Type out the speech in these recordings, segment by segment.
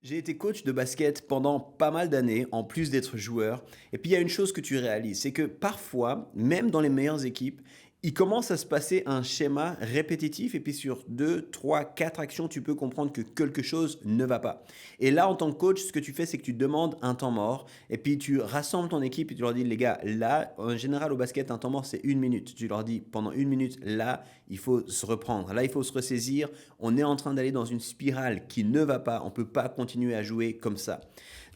J'ai été coach de basket pendant pas mal d'années, en plus d'être joueur. Et puis il y a une chose que tu réalises, c'est que parfois, même dans les meilleures équipes, il commence à se passer un schéma répétitif et puis sur 2, 3, 4 actions, tu peux comprendre que quelque chose ne va pas. Et là, en tant que coach, ce que tu fais, c'est que tu demandes un temps mort et puis tu rassembles ton équipe et tu leur dis, les gars, là, en général au basket, un temps mort, c'est 1 minute. Tu leur dis, pendant 1 minute, là, il faut se reprendre, là, il faut se ressaisir, on est en train d'aller dans une spirale qui ne va pas, on ne peut pas continuer à jouer comme ça.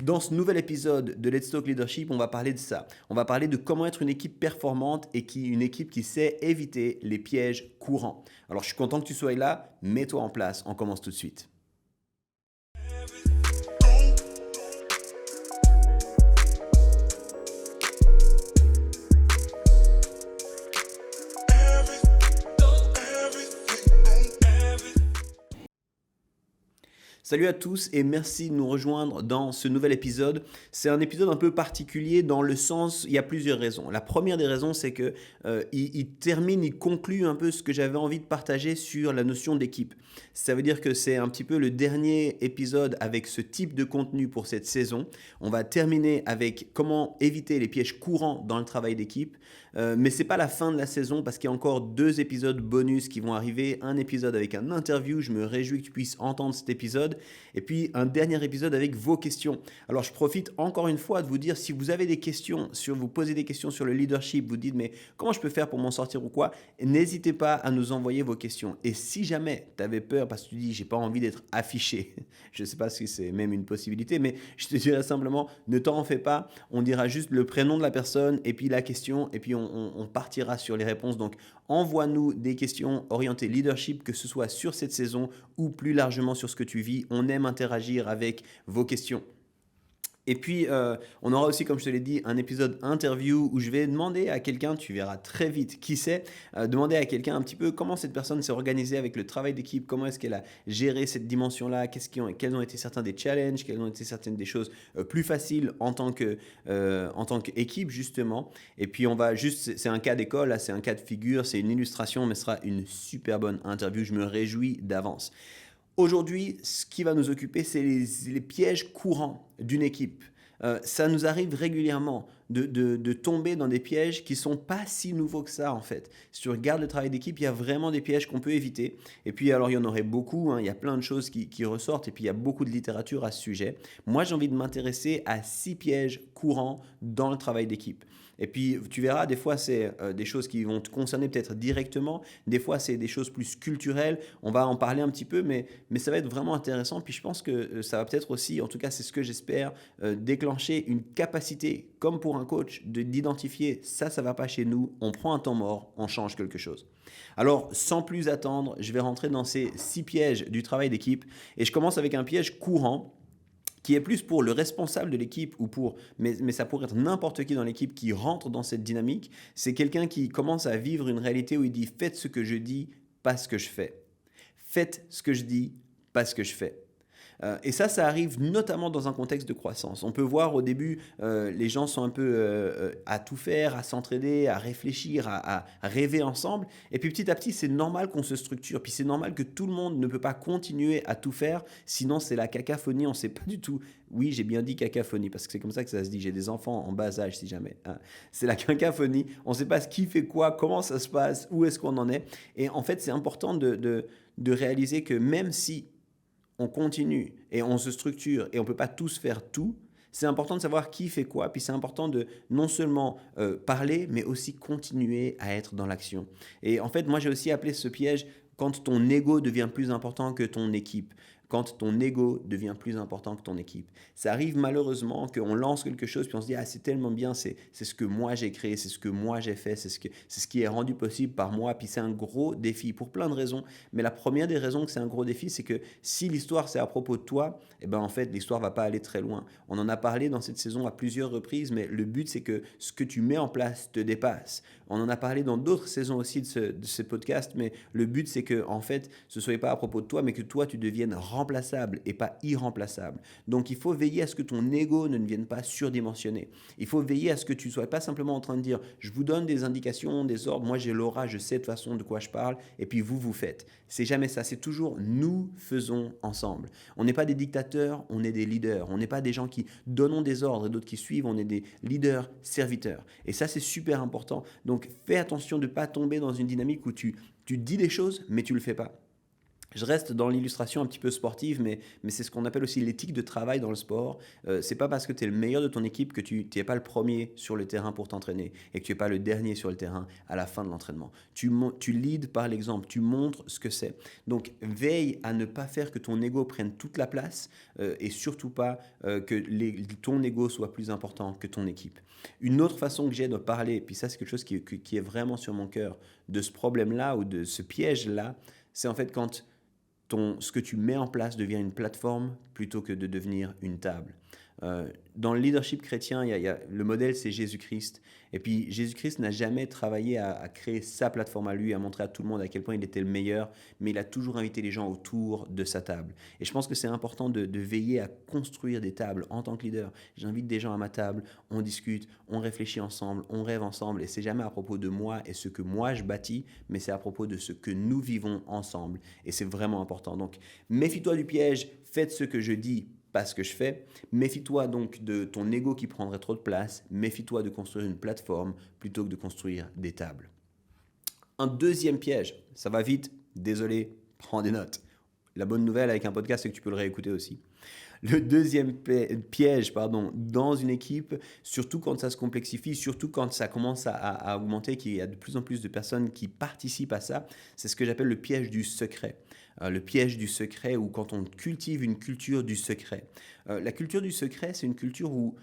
Dans ce nouvel épisode de Let's Talk Leadership, on va parler de ça. On va parler de comment être une équipe performante et une équipe qui sait éviter les pièges courants. Alors je suis content que tu sois là, mets-toi en place, on commence tout de suite. Salut à tous et merci de nous rejoindre dans ce nouvel épisode. C'est un épisode un peu particulier dans le sens, il y a plusieurs raisons. La première des raisons, c'est que il conclut un peu ce que j'avais envie de partager sur la notion d'équipe. Ça veut dire que c'est un petit peu le dernier épisode avec ce type de contenu pour cette saison. On va terminer avec comment éviter les pièges courants dans le travail d'équipe. Mais c'est pas la fin de la saison parce qu'il y a encore 2 épisodes bonus qui vont arriver. Un épisode avec un interview, je me réjouis que tu puisses entendre cet épisode. Et puis un dernier épisode avec vos questions. Alors je profite encore une fois de vous dire, si vous avez des questions, vous posez des questions sur le leadership, vous dites mais comment je peux faire pour m'en sortir ou quoi, n'hésitez pas à nous envoyer vos questions. Et si jamais tu avais peur parce que tu dis j'ai pas envie d'être affiché, je ne sais pas si c'est même une possibilité, mais je te dirais simplement ne t'en fais pas, on dira juste le prénom de la personne et puis la question et puis on partira sur les réponses. Donc envoie-nous des questions orientées leadership, que ce soit sur cette saison ou plus largement sur ce que tu vis. On aime interagir avec vos questions. Et puis, on aura aussi, comme je te l'ai dit, un épisode interview où je vais demander à quelqu'un, tu verras très vite qui c'est, demander à quelqu'un un petit peu comment cette personne s'est organisée avec le travail d'équipe, comment est-ce qu'elle a géré cette dimension-là, quels ont été certains des challenges, quelles ont été certaines des choses plus faciles en tant qu'équipe, justement. Et puis, on va juste, c'est un cas d'école, là, c'est un cas de figure, c'est une illustration, mais ce sera une super bonne interview. Je me réjouis d'avance. Aujourd'hui, ce qui va nous occuper, c'est les pièges courants d'une équipe. Ça nous arrive régulièrement de tomber dans des pièges qui ne sont pas si nouveaux que ça en fait. Si tu regardes le travail d'équipe, il y a vraiment des pièges qu'on peut éviter. Et puis alors il y en aurait beaucoup, hein, il y a plein de choses qui ressortent et puis il y a beaucoup de littérature à ce sujet. Moi j'ai envie de m'intéresser à 6 pièges courants dans le travail d'équipe. Et puis tu verras, des fois c'est des choses qui vont te concerner peut-être directement, des fois c'est des choses plus culturelles, on va en parler un petit peu, mais ça va être vraiment intéressant. Puis je pense que ça va peut-être aussi, en tout cas c'est ce que j'espère, déclencher une capacité, comme pour un coach, d'identifier ça ne va pas chez nous, on prend un temps mort, on change quelque chose. Alors sans plus attendre, je vais rentrer dans ces 6 pièges du travail d'équipe et je commence avec un piège courant qui est plus pour le responsable de l'équipe mais ça pourrait être n'importe qui dans l'équipe qui rentre dans cette dynamique. C'est quelqu'un qui commence à vivre une réalité où il dit faites ce que je dis, pas ce que je fais. Faites ce que je dis, pas ce que je fais. Et ça arrive notamment dans un contexte de croissance. On peut voir au début, les gens sont un peu à tout faire, à s'entraider, à réfléchir, à rêver ensemble. Et puis petit à petit, c'est normal qu'on se structure. Puis c'est normal que tout le monde ne peut pas continuer à tout faire, sinon c'est la cacophonie. On ne sait pas du tout. Oui, j'ai bien dit cacophonie, parce que c'est comme ça que ça se dit. J'ai des enfants en bas âge, si jamais, hein. C'est la cacophonie. On ne sait pas qui fait quoi, comment ça se passe, où est-ce qu'on en est. Et en fait, c'est important de réaliser que même si on continue et on se structure et on ne peut pas tous faire tout, c'est important de savoir qui fait quoi, puis c'est important de non seulement parler, mais aussi continuer à être dans l'action. Et en fait, moi j'ai aussi appelé ce piège quand ton ego devient plus important que ton équipe. Quand ton ego devient plus important que ton équipe. Ça arrive malheureusement qu'on lance quelque chose puis on se dit « Ah, c'est tellement bien, c'est ce que moi j'ai créé, c'est ce que moi j'ai fait, c'est ce qui est rendu possible par moi. » Puis c'est un gros défi pour plein de raisons. Mais la première des raisons que c'est un gros défi, c'est que si l'histoire c'est à propos de toi, eh ben en fait l'histoire va pas aller très loin. On en a parlé dans cette saison à plusieurs reprises, mais le but c'est que ce que tu mets en place te dépasse. On en a parlé dans d'autres saisons aussi de ce podcast, mais le but c'est que en fait ce soit pas à propos de toi, mais que toi tu deviennes remplaçable et pas irremplaçable. Donc il faut veiller à ce que ton ego ne devienne pas surdimensionné. Il faut veiller à ce que tu ne sois pas simplement en train de dire je vous donne des indications, des ordres, moi j'ai l'aura, je sais de toute façon de quoi je parle, et puis vous faites. C'est jamais ça, c'est toujours nous faisons ensemble. On n'est pas des dictateurs, on est des leaders. On n'est pas des gens qui donnent des ordres et d'autres qui suivent, on est des leaders serviteurs. Et ça c'est super important. Donc fais attention de ne pas tomber dans une dynamique où tu dis des choses mais tu ne le fais pas. Je reste dans l'illustration un petit peu sportive, mais c'est ce qu'on appelle aussi l'éthique de travail dans le sport. C'est pas parce que tu es le meilleur de ton équipe que tu n'es pas le premier sur le terrain pour t'entraîner et que tu n'es pas le dernier sur le terrain à la fin de l'entraînement. Tu leads par l'exemple, tu montres ce que c'est. Donc veille à ne pas faire que ton ego prenne toute la place et surtout pas ton ego soit plus important que ton équipe. Une autre façon que j'ai de parler, et puis ça c'est quelque chose qui est vraiment sur mon cœur, de ce problème-là ou de ce piège-là, c'est en fait quand ce que tu mets en place devient une plateforme plutôt que de devenir une table. Dans le leadership chrétien, le modèle, c'est Jésus-Christ. Et puis, Jésus-Christ n'a jamais travaillé à créer sa plateforme à lui, à montrer à tout le monde à quel point il était le meilleur, mais il a toujours invité les gens autour de sa table. Et je pense que c'est important de veiller à construire des tables en tant que leader. J'invite des gens à ma table, on discute, on réfléchit ensemble, on rêve ensemble. Et c'est jamais à propos de moi et ce que moi je bâtis, mais c'est à propos de ce que nous vivons ensemble. Et c'est vraiment important. Donc, méfie-toi du piège, faites ce que je dis, pas ce que je fais. Méfie-toi donc de ton ego qui prendrait trop de place. Méfie-toi de construire une plateforme plutôt que de construire des tables. Un deuxième piège, ça va vite, désolé, prends des notes. La bonne nouvelle avec un podcast, c'est que tu peux le réécouter aussi. Le deuxième piège dans une équipe, surtout quand ça se complexifie, surtout quand ça commence à augmenter, qu'il y a de plus en plus de personnes qui participent à ça, c'est ce que j'appelle le piège du secret. Le piège du secret ou quand on cultive une culture du secret. La culture du secret, c'est une culture où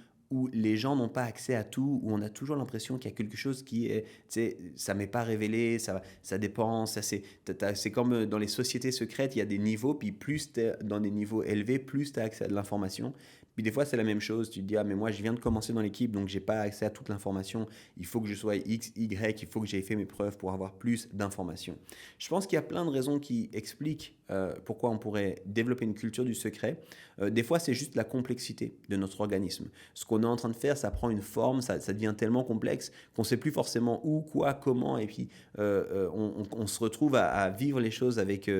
les gens n'ont pas accès à tout, où on a toujours l'impression qu'il y a quelque chose qui est, tu sais, ça m'est pas révélé, ça dépend, c'est comme dans les sociétés secrètes, il y a des niveaux, puis plus tu es dans des niveaux élevés, plus tu as accès à de l'information. Puis des fois, c'est la même chose, tu te dis, ah mais moi je viens de commencer dans l'équipe, donc j'ai pas accès à toute l'information, il faut que je sois X, Y, il faut que j'aie fait mes preuves pour avoir plus d'informations. Je pense qu'il y a plein de raisons qui expliquent pourquoi on pourrait développer une culture du secret. Des fois, c'est juste la complexité de notre organisme. Ce qu'on est en train de faire, ça prend une forme, ça devient tellement complexe qu'on ne sait plus forcément où, quoi, comment, et puis on se retrouve à vivre les choses avec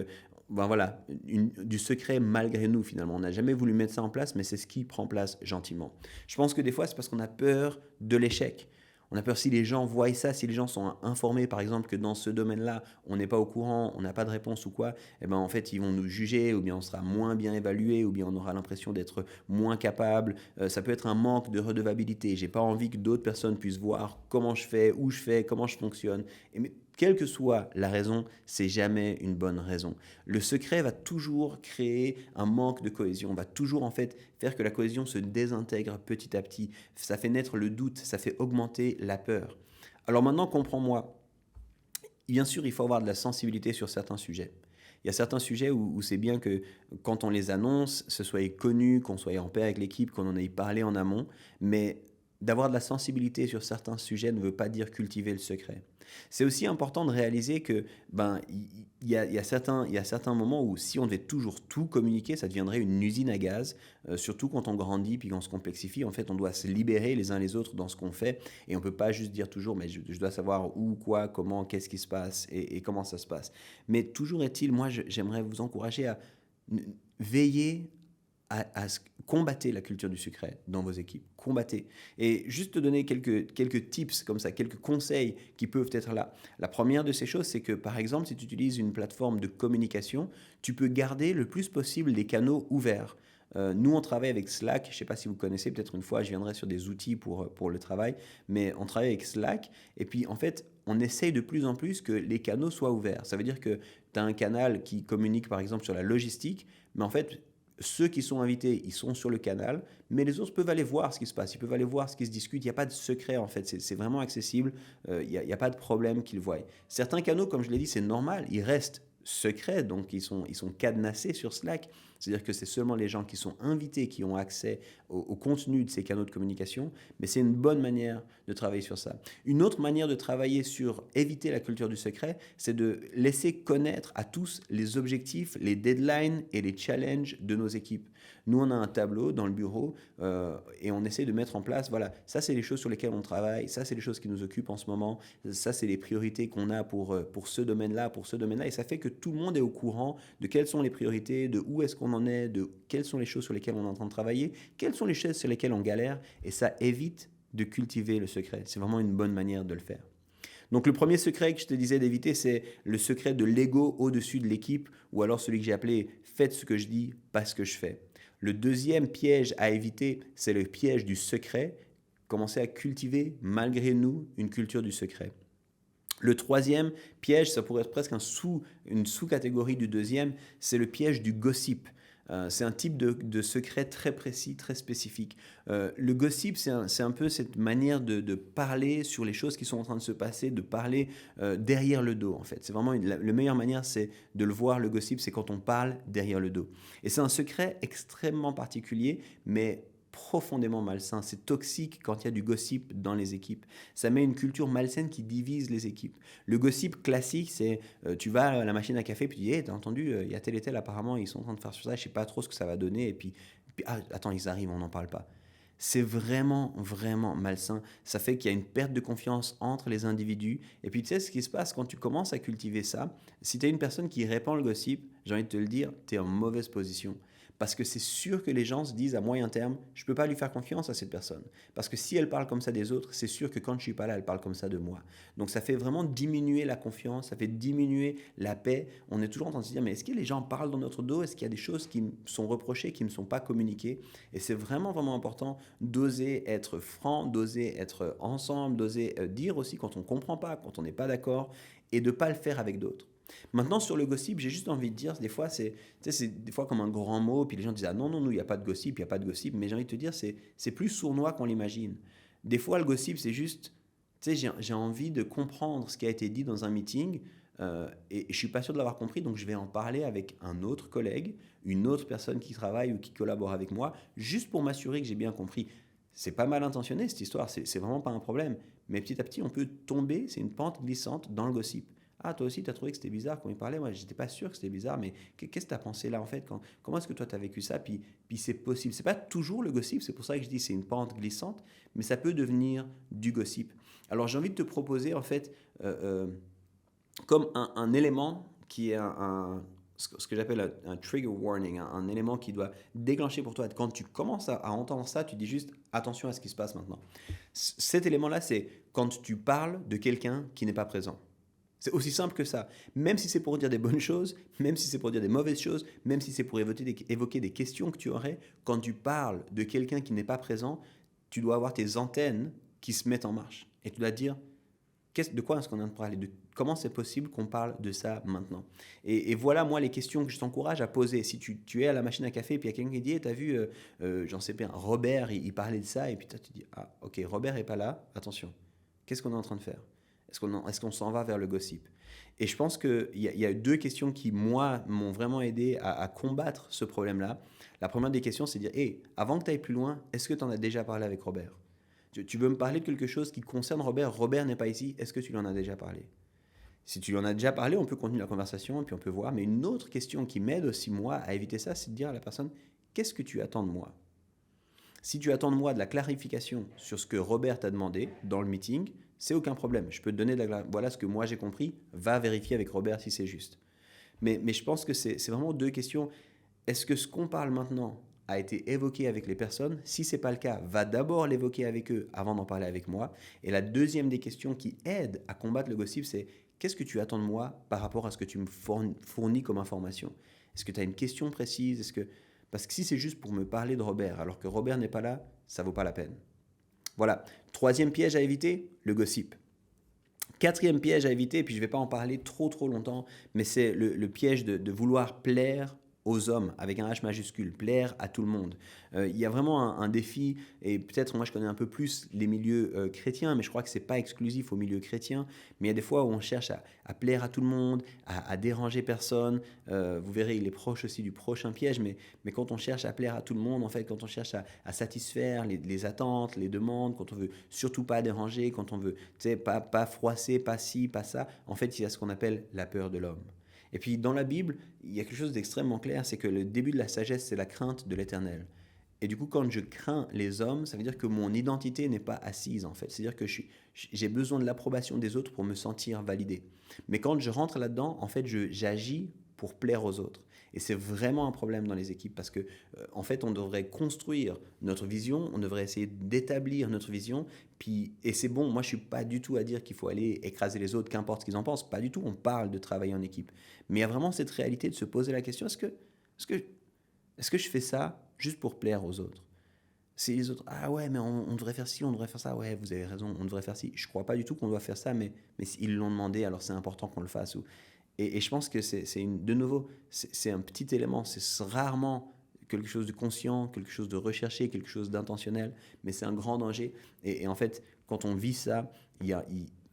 du secret malgré nous finalement. On n'a jamais voulu mettre ça en place, mais c'est ce qui prend place gentiment. Je pense que des fois, c'est parce qu'on a peur de l'échec. On a peur si les gens voient ça, si les gens sont informés par exemple que dans ce domaine-là, on n'est pas au courant, on n'a pas de réponse ou quoi, eh ben en fait ils vont nous juger ou bien on sera moins bien évalué ou bien on aura l'impression d'être moins capable. Ça peut être un manque de redevabilité. J'ai pas envie que d'autres personnes puissent voir comment je fais, où je fais, comment je fonctionne. Mais quelle que soit la raison, c'est jamais une bonne raison. Le secret va toujours créer un manque de cohésion, va toujours en fait faire que la cohésion se désintègre petit à petit. Ça fait naître le doute, ça fait augmenter la peur. Alors maintenant, comprends-moi. Bien sûr, il faut avoir de la sensibilité sur certains sujets. Il y a certains sujets où c'est bien que quand on les annonce, ce soit connu, qu'on soit en paix avec l'équipe, qu'on en ait parlé en amont, mais d'avoir de la sensibilité sur certains sujets ne veut pas dire cultiver le secret. C'est aussi important de réaliser que il y a certains moments où si on devait toujours tout communiquer, ça deviendrait une usine à gaz, surtout quand on grandit puis qu'on se complexifie. En fait, on doit se libérer les uns les autres dans ce qu'on fait et on ne peut pas juste dire toujours mais je dois savoir où, quoi, comment, qu'est-ce qui se passe et comment ça se passe. Mais toujours est-il, moi j'aimerais vous encourager à veiller à combattre la culture du secret dans vos équipes. Combattez. Et juste te donner quelques tips comme ça, quelques conseils qui peuvent être là. La première de ces choses, c'est que par exemple, si tu utilises une plateforme de communication, tu peux garder le plus possible des canaux ouverts. Nous, on travaille avec Slack. Je ne sais pas si vous connaissez, peut-être une fois, je viendrai sur des outils pour le travail, mais on travaille avec Slack. Et puis, en fait, on essaye de plus en plus que les canaux soient ouverts. Ça veut dire que tu as un canal qui communique, par exemple, sur la logistique, mais en fait, ceux qui sont invités, ils sont sur le canal, mais les autres peuvent aller voir ce qui se passe, ils peuvent aller voir ce qui se discute, il n'y a pas de secret en fait, c'est vraiment accessible, il n'y a pas de problème qu'ils voient. Certains canaux, comme je l'ai dit, c'est normal, ils restent secrets, donc ils sont cadenassés sur Slack, C'est-à-dire que c'est seulement les gens qui sont invités qui ont accès au contenu de ces canaux de communication, mais c'est une bonne manière de travailler sur ça. Une autre manière de travailler sur éviter la culture du secret, c'est de laisser connaître à tous les objectifs, les deadlines et les challenges de nos équipes. Nous, on a un tableau dans le bureau et on essaie de mettre en place, voilà, ça c'est les choses sur lesquelles on travaille, ça c'est les choses qui nous occupent en ce moment, ça c'est les priorités qu'on a pour ce domaine-là, et ça fait que tout le monde est au courant de quelles sont les priorités, de où est-ce qu'on en est, de quelles sont les choses sur lesquelles on est en train de travailler, quelles sont les choses sur lesquelles on galère, et ça évite de cultiver le secret. C'est vraiment une bonne manière de le faire. Donc le premier secret que je te disais d'éviter, c'est le secret de l'ego au-dessus de l'équipe, ou alors celui que j'ai appelé « faites ce que je dis, pas ce que je fais ». Le deuxième piège à éviter, c'est le piège du secret. Commencer à cultiver, malgré nous, une culture du secret. Le troisième piège, ça pourrait être presque une sous-catégorie du deuxième, c'est le piège du gossip. C'est un type de secret très précis, très spécifique. Le gossip, c'est un peu cette manière de parler sur les choses qui sont en train de se passer, de parler derrière le dos, en fait. C'est vraiment la meilleure manière, c'est de le voir, le gossip, c'est quand on parle derrière le dos. Et c'est un secret extrêmement particulier, mais profondément malsain. C'est toxique quand il y a du gossip dans les équipes. Ça met une culture malsaine qui divise les équipes. Le gossip classique, c'est tu vas à la machine à café puis tu dis hey, t'as entendu, il y a tel et tel apparemment, ils sont en train de faire sur ça, je sais pas trop ce que ça va donner, et puis ah, attends, ils arrivent, on n'en parle pas. C'est vraiment, vraiment malsain. Ça fait qu'il y a une perte de confiance entre les individus. Et puis tu sais ce qui se passe quand tu commences à cultiver ça, si tu es une personne qui répand le gossip, j'ai envie de te le dire, tu es en mauvaise position. Parce que c'est sûr que les gens se disent à moyen terme, je ne peux pas lui faire confiance à cette personne. Parce que si elle parle comme ça des autres, c'est sûr que quand je ne suis pas là, elle parle comme ça de moi. Donc ça fait vraiment diminuer la confiance, ça fait diminuer la paix. On est toujours en train de se dire, mais est-ce que les gens parlent dans notre dos? Est-ce qu'il y a des choses qui me sont reprochées, qui ne me sont pas communiquées? Et c'est vraiment, vraiment important d'oser être franc, d'oser être ensemble, d'oser dire aussi quand on ne comprend pas, quand on n'est pas d'accord, et de ne pas le faire avec d'autres. Maintenant, sur le gossip, j'ai juste envie de dire, des fois, c'est des fois comme un grand mot, puis les gens disent, ah non, non, non, il n'y a pas de gossip, il n'y a pas de gossip, mais j'ai envie de te dire, c'est plus sournois qu'on l'imagine. Des fois, le gossip, c'est juste, tu sais, j'ai envie de comprendre ce qui a été dit dans un meeting, et je ne suis pas sûr de l'avoir compris, donc je vais en parler avec un autre collègue, une autre personne qui travaille ou qui collabore avec moi, juste pour m'assurer que j'ai bien compris. C'est pas mal intentionné cette histoire, c'est vraiment pas un problème, mais petit à petit, on peut tomber, c'est une pente glissante dans le gossip. Ah, toi aussi, tu as trouvé que c'était bizarre quand il parlait. Moi, j'étais pas sûr que c'était bizarre, mais qu'est-ce que tu as pensé là en fait comment est-ce que toi tu as vécu ça? Puis c'est possible. C'est pas toujours le gossip, c'est pour ça que je dis c'est une pente glissante, mais ça peut devenir du gossip. Alors j'ai envie de te proposer en fait comme un élément qui est ce que j'appelle un trigger warning, un élément qui doit déclencher pour toi. Quand tu commences à entendre ça, tu dis juste attention à ce qui se passe maintenant. Cet élément-là, c'est quand tu parles de quelqu'un qui n'est pas présent. C'est aussi simple que ça. Même si c'est pour dire des bonnes choses, même si c'est pour dire des mauvaises choses, même si c'est pour évoquer des questions que tu aurais, quand tu parles de quelqu'un qui n'est pas présent, tu dois avoir tes antennes qui se mettent en marche. Et tu dois dire, de quoi est-ce qu'on est en train de parler? Comment c'est possible qu'on parle de ça maintenant? Et voilà, moi, les questions que je t'encourage à poser. Si tu es à la machine à café et puis il y a quelqu'un qui dit, hey, t'as vu, j'en sais pas, Robert, il parlait de ça, et puis toi, tu dis, ah, ok, Robert est pas là, attention. Qu'est-ce qu'on est en train de faire? Est-ce qu'on s'en va vers le gossip? Et je pense qu'il y a deux questions qui, moi, m'ont vraiment aidé à combattre ce problème-là. La première des questions, c'est de dire, hey, avant que tu ailles plus loin, est-ce que tu en as déjà parlé avec Robert? Tu veux me parler de quelque chose qui concerne Robert? Robert n'est pas ici, est-ce que tu lui en as déjà parlé? Si tu lui en as déjà parlé, on peut continuer la conversation et puis on peut voir. Mais une autre question qui m'aide aussi, moi, à éviter ça, c'est de dire à la personne, qu'est-ce que tu attends de moi? Si tu attends de moi de la clarification sur ce que Robert t'a demandé dans le meeting, c'est aucun problème. Je peux te donner voilà ce que moi j'ai compris, va vérifier avec Robert si c'est juste. Mais je pense que c'est vraiment deux questions. Est-ce que ce qu'on parle maintenant a été évoqué avec les personnes? Si ce n'est pas le cas, va d'abord l'évoquer avec eux avant d'en parler avec moi. Et la deuxième des questions qui aide à combattre le gossip, c'est qu'est-ce que tu attends de moi par rapport à ce que tu me fournis comme information? Est-ce que tu as une question précise? Parce que si c'est juste pour me parler de Robert, alors que Robert n'est pas là, ça ne vaut pas la peine. Voilà. Troisième piège à éviter, le gossip. Quatrième piège à éviter, et puis je ne vais pas en parler trop longtemps, mais c'est le piège de vouloir plaire aux hommes, avec un H majuscule, plaire à tout le monde. Il y a vraiment un défi, et peut-être moi je connais un peu plus les milieux chrétiens, mais je crois que ce n'est pas exclusif aux milieux chrétiens, mais il y a des fois où on cherche à plaire à tout le monde, à déranger personne. Vous verrez, il est proche aussi du prochain piège, mais quand on cherche à plaire à tout le monde, en fait, quand on cherche à satisfaire les attentes, les demandes, quand on veut surtout pas déranger, quand on veut pas froisser, pas ci, pas ça, en fait, il y a ce qu'on appelle la peur de l'homme. Et puis dans la Bible, il y a quelque chose d'extrêmement clair, c'est que le début de la sagesse, c'est la crainte de l'Éternel. Et du coup, quand je crains les hommes, ça veut dire que mon identité n'est pas assise, en fait. C'est-à-dire que j'ai besoin de l'approbation des autres pour me sentir validé. Mais quand je rentre là-dedans, en fait, j'agis pour plaire aux autres. Et c'est vraiment un problème dans les équipes parce que, en fait, on devrait construire notre vision, on devrait essayer d'établir notre vision. Puis, et c'est bon, moi, je ne suis pas du tout à dire qu'il faut aller écraser les autres, qu'importe ce qu'ils en pensent. Pas du tout, on parle de travailler en équipe. Mais il y a vraiment cette réalité de se poser la question, est-ce que je fais ça juste pour plaire aux autres? Si les autres, ah ouais, mais on devrait faire ci, on devrait faire ça, ouais, vous avez raison, on devrait faire ci. Je ne crois pas du tout qu'on doit faire ça, mais s'ils l'ont demandé, alors c'est important qu'on le fasse. Et je pense que de nouveau, c'est un petit élément, c'est rarement quelque chose de conscient, quelque chose de recherché, quelque chose d'intentionnel, mais c'est un grand danger. Et en fait, quand on vit ça,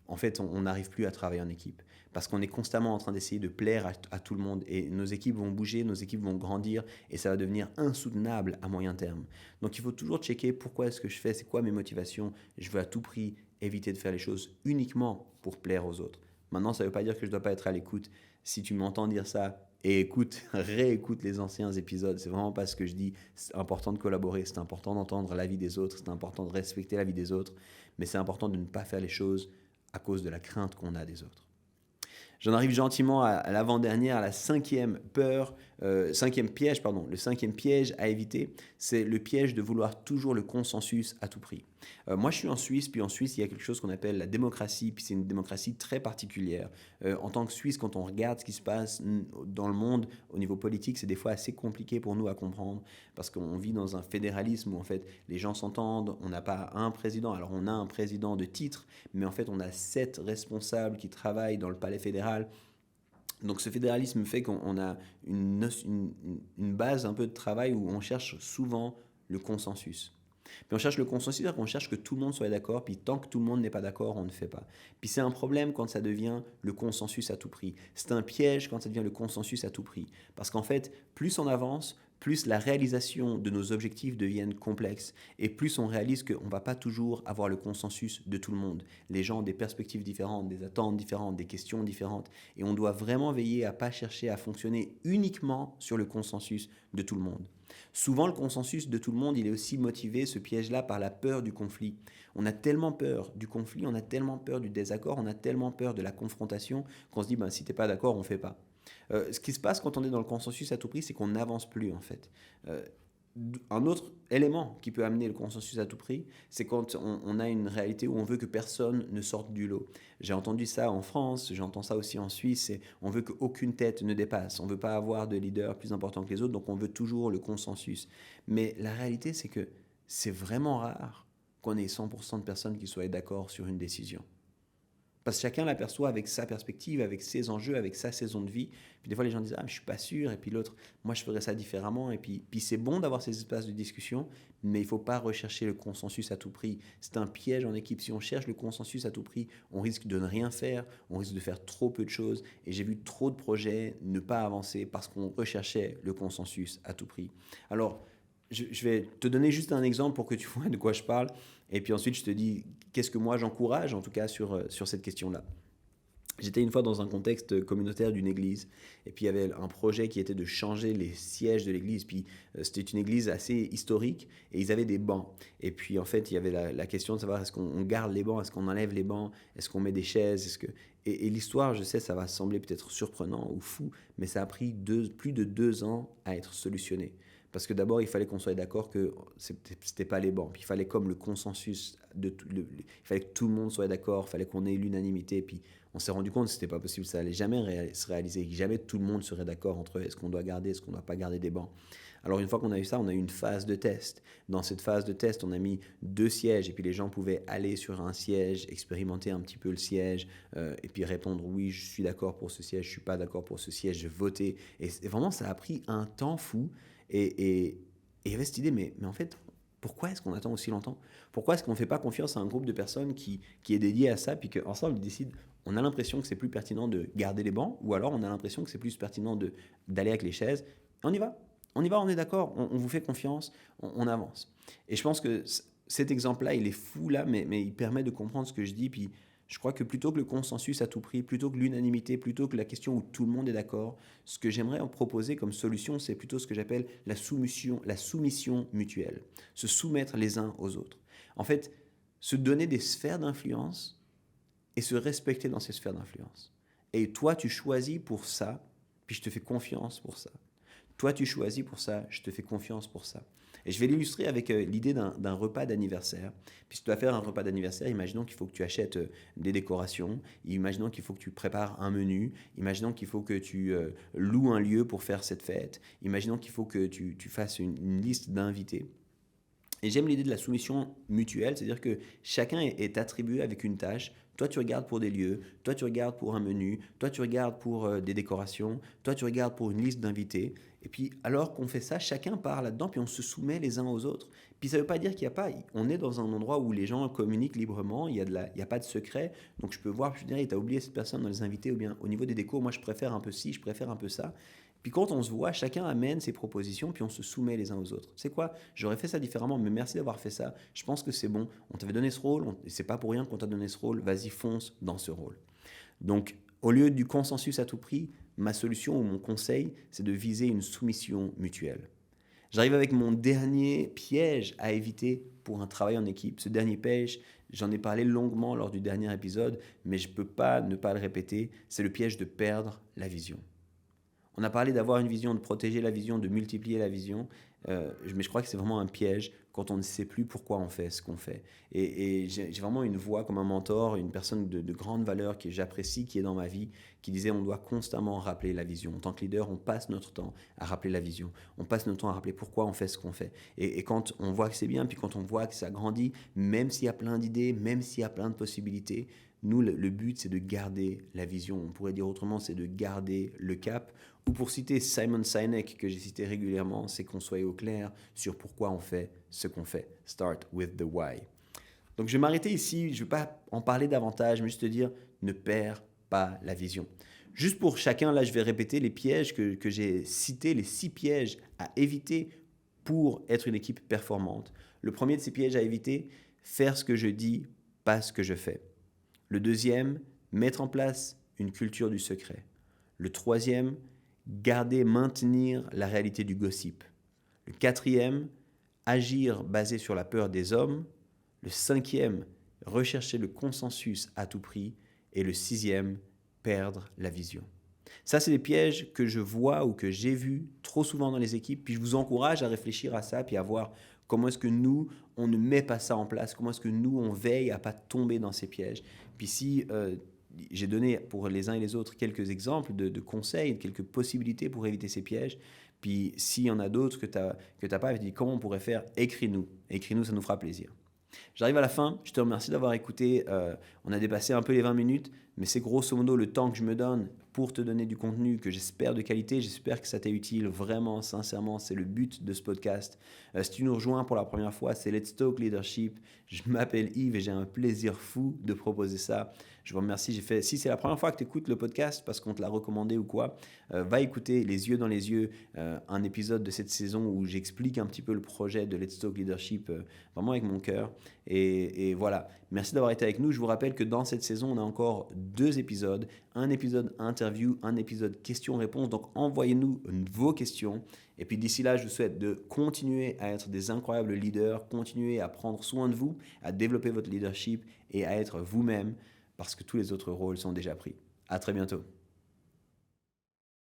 en fait, on n'arrive plus à travailler en équipe. Parce qu'on est constamment en train d'essayer de plaire à tout le monde. Et nos équipes vont bouger, nos équipes vont grandir, et ça va devenir insoutenable à moyen terme. Donc il faut toujours checker pourquoi est-ce que je fais, c'est quoi mes motivations. Je veux à tout prix éviter de faire les choses uniquement pour plaire aux autres. Maintenant, ça ne veut pas dire que je ne dois pas être à l'écoute. Si tu m'entends dire ça, et écoute, réécoute les anciens épisodes, c'est vraiment pas ce que je dis. C'est important de collaborer, c'est important d'entendre l'avis des autres, c'est important de respecter l'avis des autres, mais c'est important de ne pas faire les choses à cause de la crainte qu'on a des autres. J'en arrive gentiment à l'avant-dernière, à la cinquième piège, pardon. Le cinquième piège à éviter, c'est le piège de vouloir toujours le consensus à tout prix. Moi, je suis en Suisse, puis en Suisse, il y a quelque chose qu'on appelle la démocratie, puis c'est une démocratie très particulière. En tant que Suisse, quand on regarde ce qui se passe dans le monde au niveau politique, c'est des fois assez compliqué pour nous à comprendre, parce qu'on vit dans un fédéralisme où en fait les gens s'entendent, on n'a pas un président, alors on a un président de titre, mais en fait on a 7 responsables qui travaillent dans le palais fédéral. Donc ce fédéralisme fait qu'on a une base un peu de travail où on cherche souvent le consensus. Puis on cherche le consensus, c'est-à-dire qu'on cherche que tout le monde soit d'accord, puis tant que tout le monde n'est pas d'accord, on ne fait pas. Puis c'est un problème quand ça devient le consensus à tout prix. C'est un piège quand ça devient le consensus à tout prix. Parce qu'en fait, plus on avance, plus la réalisation de nos objectifs deviennent complexes et plus on réalise qu'on ne va pas toujours avoir le consensus de tout le monde. Les gens ont des perspectives différentes, des attentes différentes, des questions différentes et on doit vraiment veiller à ne pas chercher à fonctionner uniquement sur le consensus de tout le monde. Souvent, le consensus de tout le monde, il est aussi motivé, ce piège-là, par la peur du conflit. On a tellement peur du conflit, on a tellement peur du désaccord, on a tellement peur de la confrontation qu'on se dit, si tu n'es pas d'accord, on ne fait pas. Ce qui se passe quand on est dans le consensus à tout prix, c'est qu'on n'avance plus en fait. Un autre élément qui peut amener le consensus à tout prix, c'est quand on a une réalité où on veut que personne ne sorte du lot. J'ai entendu ça en France, j'entends ça aussi en Suisse, et on veut qu'aucune tête ne dépasse. On ne veut pas avoir de leader plus important que les autres, donc on veut toujours le consensus. Mais la réalité, c'est que c'est vraiment rare qu'on ait 100% de personnes qui soient d'accord sur une décision. Parce que chacun l'aperçoit avec sa perspective, avec ses enjeux, avec sa saison de vie. Puis des fois, les gens disent « Ah, je ne suis pas sûr. » Et puis l'autre « Moi, je ferais ça différemment. » Et puis c'est bon d'avoir ces espaces de discussion, mais il ne faut pas rechercher le consensus à tout prix. C'est un piège en équipe. Si on cherche le consensus à tout prix, on risque de ne rien faire, on risque de faire trop peu de choses. Et j'ai vu trop de projets ne pas avancer parce qu'on recherchait le consensus à tout prix. Alors, je vais te donner juste un exemple pour que tu vois de quoi je parle. Et puis ensuite, je te dis qu'est-ce que moi j'encourage, en tout cas, sur cette question-là. J'étais une fois dans un contexte communautaire d'une église. Et puis, il y avait un projet qui était de changer les sièges de l'église. Puis, c'était une église assez historique. Et ils avaient des bancs. Et puis, en fait, il y avait la question de savoir est-ce qu'on garde les bancs, est-ce qu'on enlève les bancs, est-ce qu'on met des chaises, Et l'histoire, je sais, ça va sembler peut-être surprenant ou fou, mais ça a pris plus de 2 ans à être solutionné. Parce que d'abord, il fallait qu'on soit d'accord que c'était pas les bancs. Puis il fallait comme le consensus, il fallait que tout le monde soit d'accord, il fallait qu'on ait l'unanimité. Puis on s'est rendu compte que c'était pas possible, ça allait jamais se réaliser, que jamais tout le monde serait d'accord entre est-ce qu'on doit garder, est-ce qu'on doit pas garder des bancs. Alors une fois qu'on a eu ça, on a eu une phase de test. Dans cette phase de test, on a mis 2 sièges et puis les gens pouvaient aller sur un siège, expérimenter un petit peu le siège et puis répondre oui, je suis d'accord pour ce siège, je suis pas d'accord pour ce siège, je votais. Et vraiment, ça a pris un temps fou et il y avait cette idée, mais en fait, pourquoi est-ce qu'on attend aussi longtemps? Pourquoi est-ce qu'on ne fait pas confiance à un groupe de personnes qui est dédié à ça, puis qu'ensemble ils décident, on a l'impression que c'est plus pertinent de garder les bancs, ou alors on a l'impression que c'est plus pertinent d'aller avec les chaises. On y va, on est d'accord, on vous fait confiance, on avance. Et je pense que cet exemple-là, il est fou là, mais il permet de comprendre ce que je dis, puis je crois que plutôt que le consensus à tout prix, plutôt que l'unanimité, plutôt que la question où tout le monde est d'accord, ce que j'aimerais en proposer comme solution, c'est plutôt ce que j'appelle la soumission mutuelle. Se soumettre les uns aux autres. En fait, se donner des sphères d'influence et se respecter dans ces sphères d'influence. Et toi, tu choisis pour ça, puis je te fais confiance pour ça. Toi, tu choisis pour ça, je te fais confiance pour ça. Et je vais l'illustrer avec l'idée d'un repas d'anniversaire. Puis si tu dois faire un repas d'anniversaire, imaginons qu'il faut que tu achètes des décorations, imaginons qu'il faut que tu prépares un menu, imaginons qu'il faut que tu loues un lieu pour faire cette fête, imaginons qu'il faut que tu fasses une liste d'invités. Et j'aime l'idée de la soumission mutuelle, c'est-à-dire que chacun est attribué avec une tâche. Toi, tu regardes pour des lieux, toi, tu regardes pour un menu, toi, tu regardes pour des décorations, toi, tu regardes pour une liste d'invités. Et puis, alors qu'on fait ça, chacun part là-dedans, puis on se soumet les uns aux autres. Puis ça ne veut pas dire qu'il n'y a pas, on est dans un endroit où les gens communiquent librement, il n'y a pas de secret. Donc je peux voir, je dirais, tu as oublié cette personne dans les invités, ou bien au niveau des décos, moi je préfère un peu ci, je préfère un peu ça. Puis quand on se voit, chacun amène ses propositions, puis on se soumet les uns aux autres. C'est quoi? J'aurais fait ça différemment, mais merci d'avoir fait ça. Je pense que c'est bon. On t'avait donné ce rôle, et c'est pas pour rien qu'on t'a donné ce rôle. Vas-y, fonce dans ce rôle. Donc, au lieu du consensus à tout prix, ma solution ou mon conseil, c'est de viser une soumission mutuelle. J'arrive avec mon dernier piège à éviter pour un travail en équipe. Ce dernier piège, j'en ai parlé longuement lors du dernier épisode, mais je ne peux pas ne pas le répéter, c'est le piège de perdre la vision. On a parlé d'avoir une vision, de protéger la vision, de multiplier la vision, mais je crois que c'est vraiment un piège quand on ne sait plus pourquoi on fait ce qu'on fait. Et j'ai vraiment une voix comme un mentor, une personne de grande valeur que j'apprécie, qui est dans ma vie, qui disait on doit constamment rappeler la vision. En tant que leader, on passe notre temps à rappeler la vision. On passe notre temps à rappeler pourquoi on fait ce qu'on fait. Et quand on voit que c'est bien, puis quand on voit que ça grandit, même s'il y a plein d'idées, même s'il y a plein de possibilités, nous, le but, c'est de garder la vision. On pourrait dire autrement, c'est de garder le cap. Ou pour citer Simon Sinek, que j'ai cité régulièrement, c'est qu'on soit au clair sur pourquoi on fait ce qu'on fait. Start with the why. Donc je vais m'arrêter ici, je ne vais pas en parler davantage, mais juste te dire, ne perds pas la vision. Juste pour chacun, là, je vais répéter les pièges que j'ai cités, les 6 pièges à éviter pour être une équipe performante. Le premier de ces pièges à éviter, faire ce que je dis, pas ce que je fais. Le deuxième, mettre en place une culture du secret. Le troisième, maintenir la réalité du gossip. Le quatrième, agir basé sur la peur des hommes. Le cinquième, rechercher le consensus à tout prix. Et le sixième, perdre la vision. Ça, c'est des pièges que je vois ou que j'ai vus trop souvent dans les équipes. Puis je vous encourage à réfléchir à ça, puis à voir comment est-ce que nous, on ne met pas ça en place, comment est-ce que nous, on veille à ne pas tomber dans ces pièges. Puis si j'ai donné pour les uns et les autres quelques exemples de conseils, quelques possibilités pour éviter ces pièges, puis s'il y en a d'autres que tu n'as pas, dis comment on pourrait faire, écris-nous. Écris-nous, ça nous fera plaisir. J'arrive à la fin, je te remercie d'avoir écouté. On a dépassé un peu les 20 minutes, mais c'est grosso modo le temps que je me donne pour te donner du contenu que j'espère de qualité. J'espère que ça t'est utile, vraiment, sincèrement, c'est le but de ce podcast. Si tu nous rejoins pour la première fois, c'est Let's Talk Leadership. Je m'appelle Yves et j'ai un plaisir fou de proposer ça. Je vous remercie. Si c'est la première fois que tu écoutes le podcast parce qu'on te l'a recommandé ou quoi, va écouter Les yeux dans les yeux, un épisode de cette saison où j'explique un petit peu le projet de Let's Talk Leadership, vraiment avec mon cœur. Et voilà, merci d'avoir été avec nous. Je vous rappelle que dans cette saison, on a encore 2 épisodes. Un épisode interview, un épisode questions-réponses. Donc envoyez-nous vos questions. Et puis d'ici là, je vous souhaite de continuer à être des incroyables leaders, continuer à prendre soin de vous, à développer votre leadership et à être vous-même parce que tous les autres rôles sont déjà pris. À très bientôt.